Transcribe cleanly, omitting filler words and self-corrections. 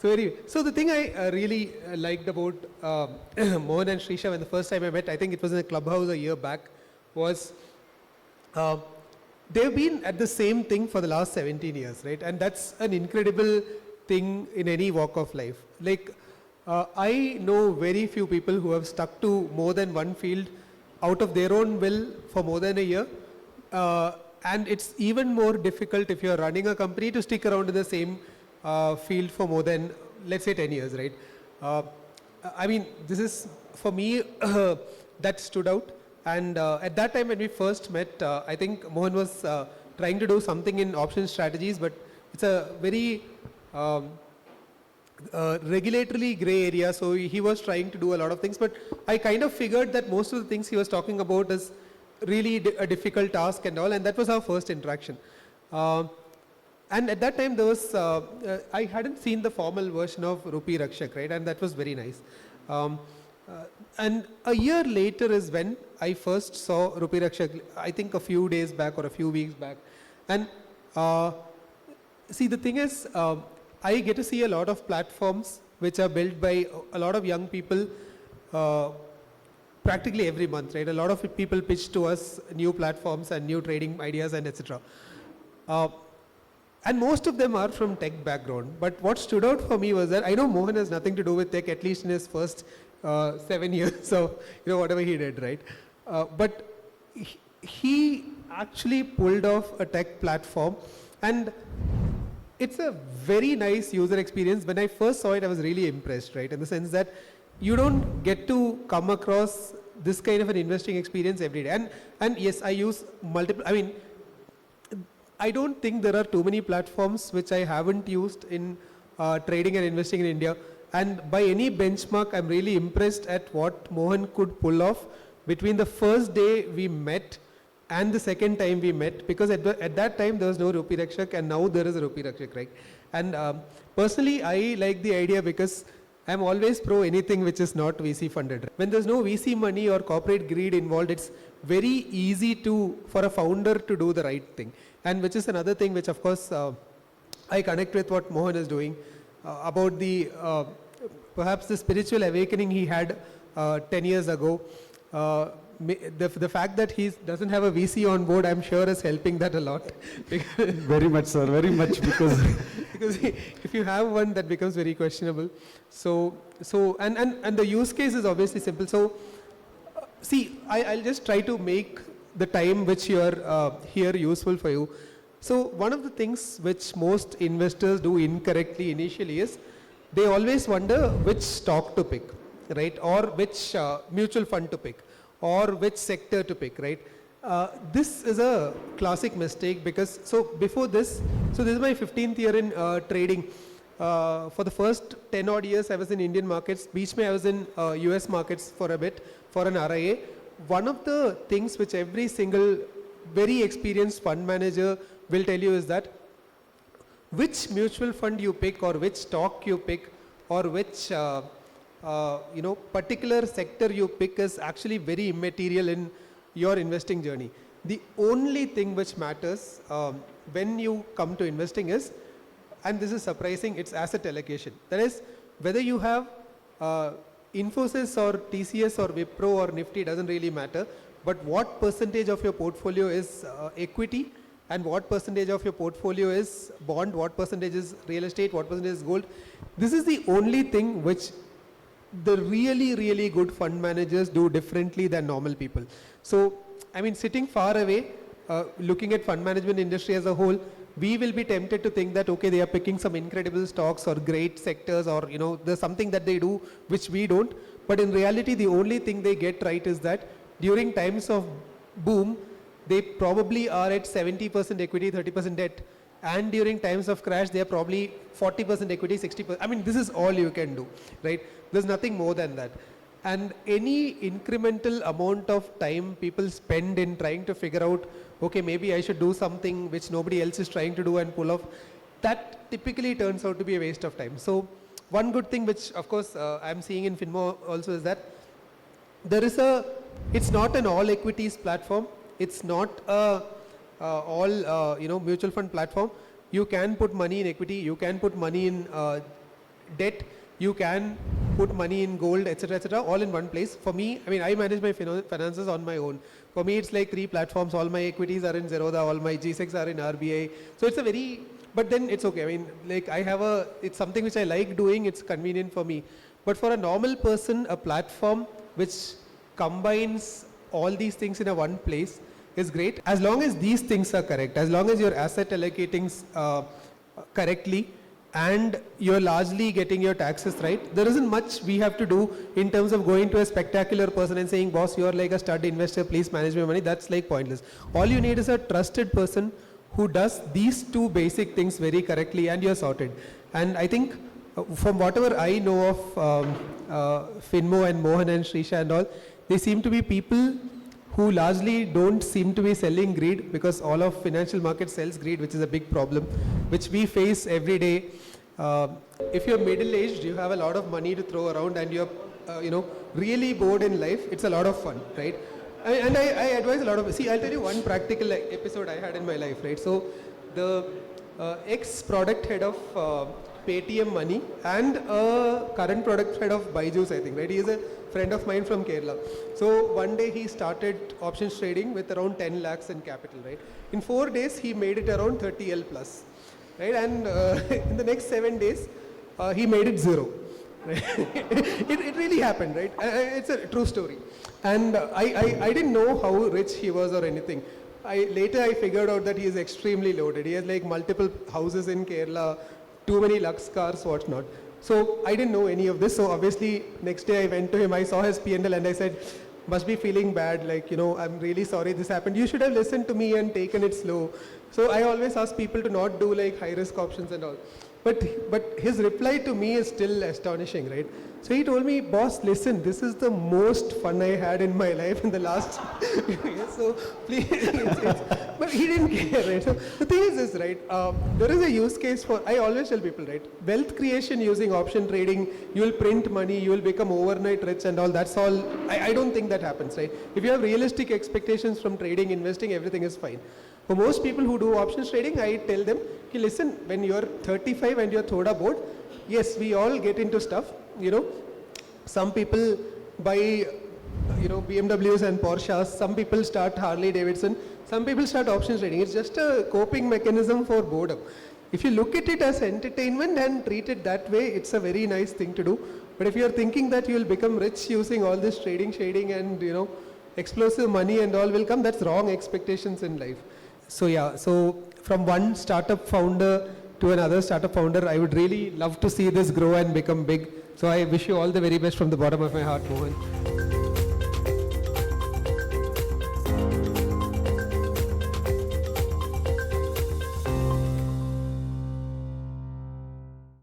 So the thing I really liked about Mohan and Srisha when the first time I met, I think it was in a clubhouse a year back, was uh, they've been at the same thing for the last 17 years, right? And that's an incredible thing in any walk of life. Like, I know very few people who have stuck to more than one field out of their own will for more than a year. And it's even more difficult if you're running a company to stick around in the same field for more than, let's say, 10 years, right? I mean, this is, for me, that stood out. And at that time when we first met, I think Mohan was trying to do something in option strategies, but it's a very regulatorily gray area, so he was trying to do a lot of things, but I kind of figured that most of the things he was talking about is really a difficult task and all, and that was our first interaction. And at that time there was, I hadn't seen the formal version of Rupee Rakshak, right, and that was very nice. And a year later is when I first saw Rupee Rakshak, I think a few days back or a few weeks back. And see, the thing is, I get to see a lot of platforms which are built by a lot of young people practically every month, right? A lot of people pitch to us new platforms and new trading ideas and etc. And most of them are from tech background. But what stood out for me was that I know Mohan has nothing to do with tech, at least in his first 7 years, so whatever he did, right? But he actually pulled off a tech platform, and it's a very nice user experience. When I first saw it, I was really impressed, right? In the sense that you don't get to come across this kind of an investing experience every day. And yes, I use multiple, I mean, I don't think there are too many platforms which I haven't used in trading and investing in India. And by any benchmark, I'm really impressed at what Mohan could pull off between the first day we met and the second time we met, because at that time there was no Rupee Rakshak, and now there is a Rupee Rakshak, right? And personally, I like the idea because I'm always pro anything which is not VC funded. When there's no VC money or corporate greed involved, it's very easy for a founder to do the right thing. And which is another thing which, of course, I connect with what Mohan is doing about the perhaps the spiritual awakening he had 10 years ago. The fact that he doesn't have a VC on board, I'm sure, is helping that a lot. Very much, sir. Very much, because because if you have one, that becomes very questionable. So and the use case is obviously simple. So see, I'll just try to make the time which you are here useful for you. So one of the things which most investors do incorrectly initially is they always wonder which stock to pick, right? Or which mutual fund to pick, or which sector to pick, right? This is a classic mistake because, so before this, so this is my 15th year in trading. For the first 10 odd years I was in Indian markets. Beach Mein I was in US markets for a bit, for an RIA. One of the things which every single very experienced fund manager will tell you is that which mutual fund you pick, or which stock you pick, or which particular sector you pick is actually very immaterial in your investing journey. The only thing which matters when you come to investing is, and this is surprising, it's asset allocation. That is, whether you have Infosys or TCS or Wipro or Nifty doesn't really matter, but what percentage of your portfolio is equity, and what percentage of your portfolio is bond, what percentage is real estate, what percentage is gold. This is the only thing which the really, really good fund managers do differently than normal people. So, I mean, sitting far away, looking at fund management industry as a whole, we will be tempted to think that, okay, they are picking some incredible stocks or great sectors, or, there's something that they do which we don't. But in reality, the only thing they get right is that during times of boom, they probably are at 70% equity, 30% debt. And during times of crash, they are probably 40% equity, 60%. I mean, this is all you can do, right? There's nothing more than that. And any incremental amount of time people spend in trying to figure out, okay, maybe I should do something which nobody else is trying to do and pull off, that typically turns out to be a waste of time. So one good thing which, of course, I'm seeing in Finmo also is that there is it's not an all equities platform. It's not a all mutual fund platform. You can put money in equity. You can put money in debt, you can put money in gold, etc., all in one place. For me, I mean, I manage my finances on my own. For me, it's like 3 platforms. All my equities are in Zerodha, all my G6 are in RBI. So it's a very, but then it's okay. I mean, like it's something which I like doing. It's convenient for me. But for a normal person, a platform which combines all these things in a one place is great. As long as these things are correct, as long as you're asset allocating correctly, and you're largely getting your taxes right, there isn't much we have to do in terms of going to a spectacular person and saying, boss, you're like a stud investor, please manage my money. That's like pointless. All you need is a trusted person who does these 2 basic things very correctly, and you're sorted. And I think from whatever I know of Finmo and Mohan and Shrisha and all, they seem to be people who largely don't seem to be selling greed, because all of financial market sells greed, which is a big problem, which we face every day. If you're middle-aged, you have a lot of money to throw around, and you're really bored in life, it's a lot of fun, right? And I advise a lot of, see, I'll tell you one practical episode I had in my life, right? So the ex-product head of Paytm Money and current product head of Byju's, I think, right? He is a friend of mine from Kerala. So one day he started options trading with around 10 lakhs in capital, right? In 4 days, he made it around 30L plus, right? And in the next 7 days, he made it 0. Right? it really happened, right? It's a true story. And I didn't know how rich he was or anything. Later I figured out that he is extremely loaded. He has like multiple houses in Kerala, too many Lux cars, whatnot. So I didn't know any of this. So obviously next day I went to him, I saw his P&L and I said, must be feeling bad, like, I'm really sorry this happened. You should have listened to me and taken it slow. So I always ask people to not do like high risk options and all. But his reply to me is still astonishing, right? So he told me, boss, listen, this is the most fun I had in my life in the last years. So please, but he didn't care, right? So the thing is this, right? There is a use case for, I always tell people, right? Wealth creation using option trading, you will print money, you will become overnight rich and all, that's all. I don't think that happens, right? If you have realistic expectations from trading, investing, everything is fine. For most people who do options trading, I tell them, okay, listen, when you're 35 and you're thoda bored, yes, we all get into stuff, Some people buy, BMWs and Porsches, some people start Harley Davidson, some people start options trading. It's just a coping mechanism for boredom. If you look at it as entertainment and treat it that way, it's a very nice thing to do. But if you're thinking that you'll become rich using all this trading, shading and, explosive money and all will come, that's wrong expectations in life. So yeah, so from one startup founder to another startup founder, I would really love to see this grow and become big. So I wish you all the very best from the bottom of my heart, Mohan.